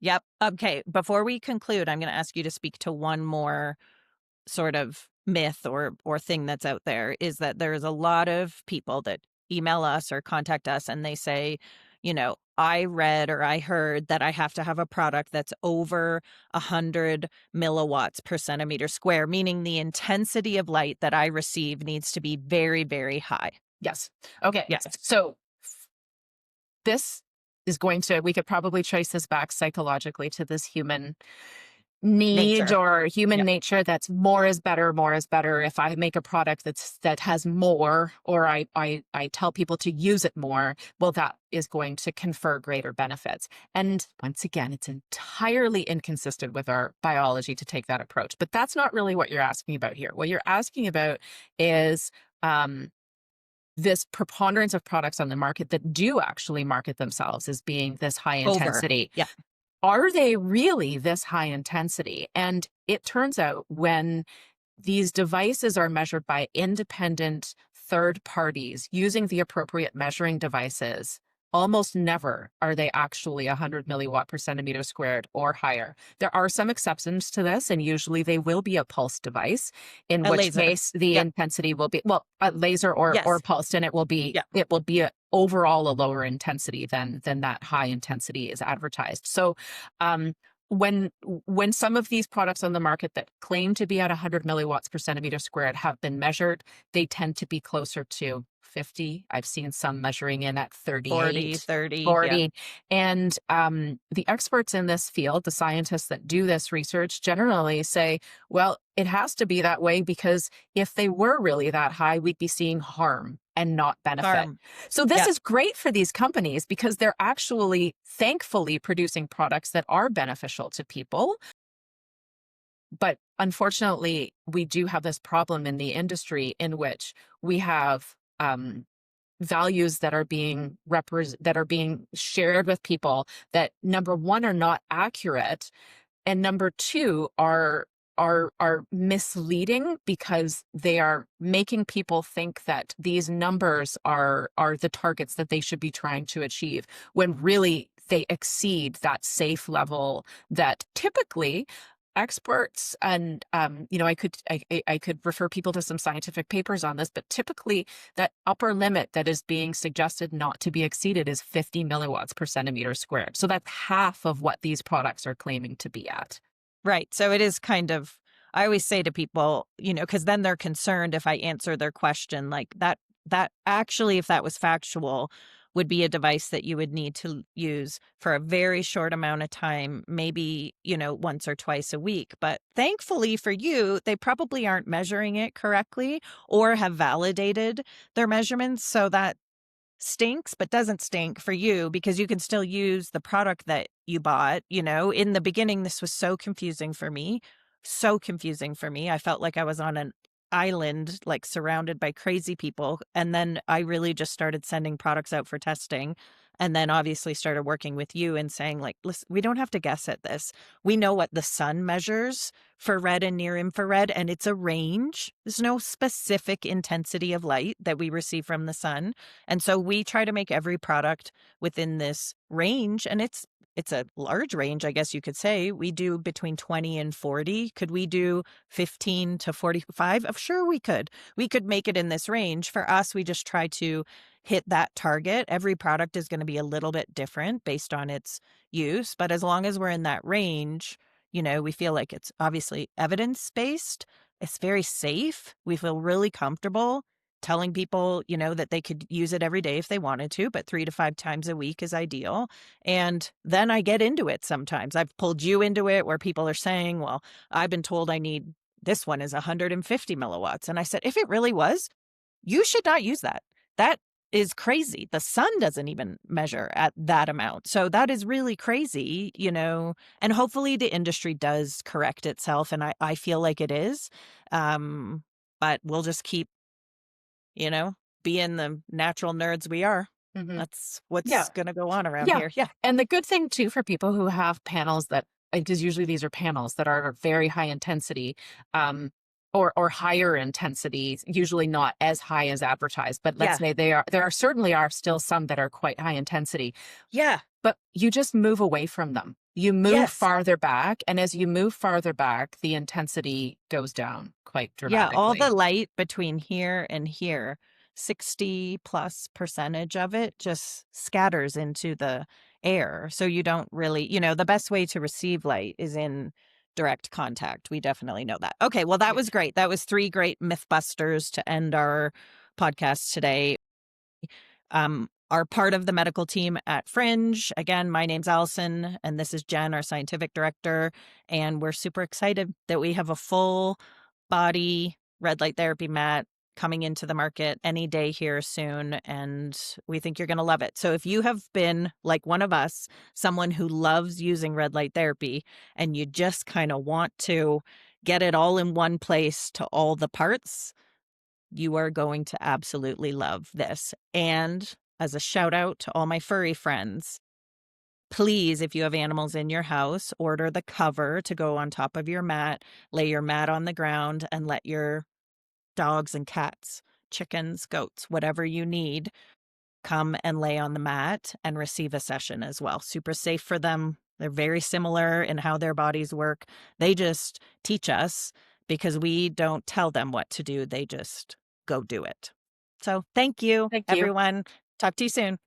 Yep. Okay. Before we conclude, I'm going to ask you to speak to one more sort of myth or thing that's out there, is that there's a lot of people that email us or contact us and they say, I read or I heard that I have to have a product that's over 100 milliwatts per centimeter square, meaning the intensity of light that I receive needs to be very, very high. Yes. Okay. Yes. So this is going to, we could probably trace this back psychologically to this human need Nature. or human Yep. nature, that's more is better, more is better. If I make a product that has more, or I tell people to use it more, well, that is going to confer greater benefits. And once again, it's entirely inconsistent with our biology to take that approach. But that's not really what you're asking about here. What you're asking about is this preponderance of products on the market that do actually market themselves as being this high Over. intensity. Yeah. Are they really this high intensity? And it turns out when these devices are measured by independent third parties using the appropriate measuring devices, almost never are they actually 100 milliwatt per centimeter squared or higher. There are some exceptions to this, and usually they will be a pulse device, in A which laser. case the Yep. intensity will be, well, a laser or Yes. pulsed, and it will be Yeah. overall a lower intensity than that high intensity is advertised. So when some of these products on the market that claim to be at 100 milliwatts per centimeter squared have been measured, they tend to be closer to 50. I've seen some measuring in at 40, 38, 30. Yeah. 40. And the experts in this field, the scientists that do this research, generally say, well, it has to be that way because if they were really that high, we'd be seeing harm and not benefit. Harm. So this Yeah. is great for these companies because they're actually, thankfully, producing products that are beneficial to people. But unfortunately, we do have this problem in the industry in which we have values that are being shared with people that, number one, are not accurate, and number two, are misleading because they are making people think that these numbers are the targets that they should be trying to achieve, when really they exceed that safe level that typically experts and I could refer people to some scientific papers on this, but typically that upper limit that is being suggested not to be exceeded is 50 milliwatts per centimeter squared. So that's half of what these products are claiming to be at. Right. So it is kind of, I always say to people, because then they're concerned if I answer their question, like that actually, if that was factual, would be a device that you would need to use for a very short amount of time, maybe, once or twice a week. But thankfully for you, they probably aren't measuring it correctly or have validated their measurements. So that stinks, but doesn't stink for you because you can still use the product that you bought. In the beginning, this was so confusing for me. So confusing for me. I felt like I was on an island, like surrounded by crazy people. And then I really just started sending products out for testing. And then obviously started working with you and saying, like, listen, we don't have to guess at this. We know what the sun measures for red and near infrared, and it's a range. There's no specific intensity of light that we receive from the sun. And so we try to make every product within this range, and it's a large range, I guess you could say. We do between 20 and 40. Could we do 15 to 45? Sure, we could. We could make it in this range. For us, we just try to hit that target. Every product is going to be a little bit different based on its use, but as long as we're in that range, we feel like it's obviously evidence-based. It's very safe. We feel really comfortable telling people, that they could use it every day if they wanted to, but 3 to 5 times a week is ideal. And then I get into it sometimes. I've pulled you into it where people are saying, well, I've been told I need, this one is 150 milliwatts. And I said, if it really was, you should not use that. That is crazy. The sun doesn't even measure at that amount. So that is really crazy, and hopefully the industry does correct itself. And I feel like it is. But we'll just keep, being the natural nerds we are. Mhm. That's what's Yeah. going to go on around Yeah. here. Yeah. And the good thing too for people who have panels that because usually these are panels that are very high intensity, or higher intensity, usually not as high as advertised, but let's Yeah. say there are certainly are still some that are quite high intensity, Yeah. but you just move away from them. You move Yes. farther back, and as you move farther back, the intensity goes down quite Yeah, all the dramatically. light between here and here, 60 plus percentage of it just scatters into the air. So you don't really, the best way to receive light is in direct contact. We definitely know that. Okay, well, that Yeah. was great. That was 3 great myth busters to end our podcast today. Are part of the medical team at Fringe. Again, my name's Alyson, and this is Jen, our scientific director. And we're super excited that we have a full body red light therapy mat coming into the market any day here soon. And we think you're going to love it. So if you have been like one of us, someone who loves using red light therapy, and you just kind of want to get it all in one place to all the parts, you are going to absolutely love this. And as a shout out to all my furry friends, please, if you have animals in your house, order the cover to go on top of your mat, lay your mat on the ground, and let your dogs and cats, chickens, goats, whatever you need, come and lay on the mat and receive a session as well. Super safe for them. They're very similar in how their bodies work. They just teach us because we don't tell them what to do. They just go do it. So thank you, Thank you. everyone. Talk to you soon.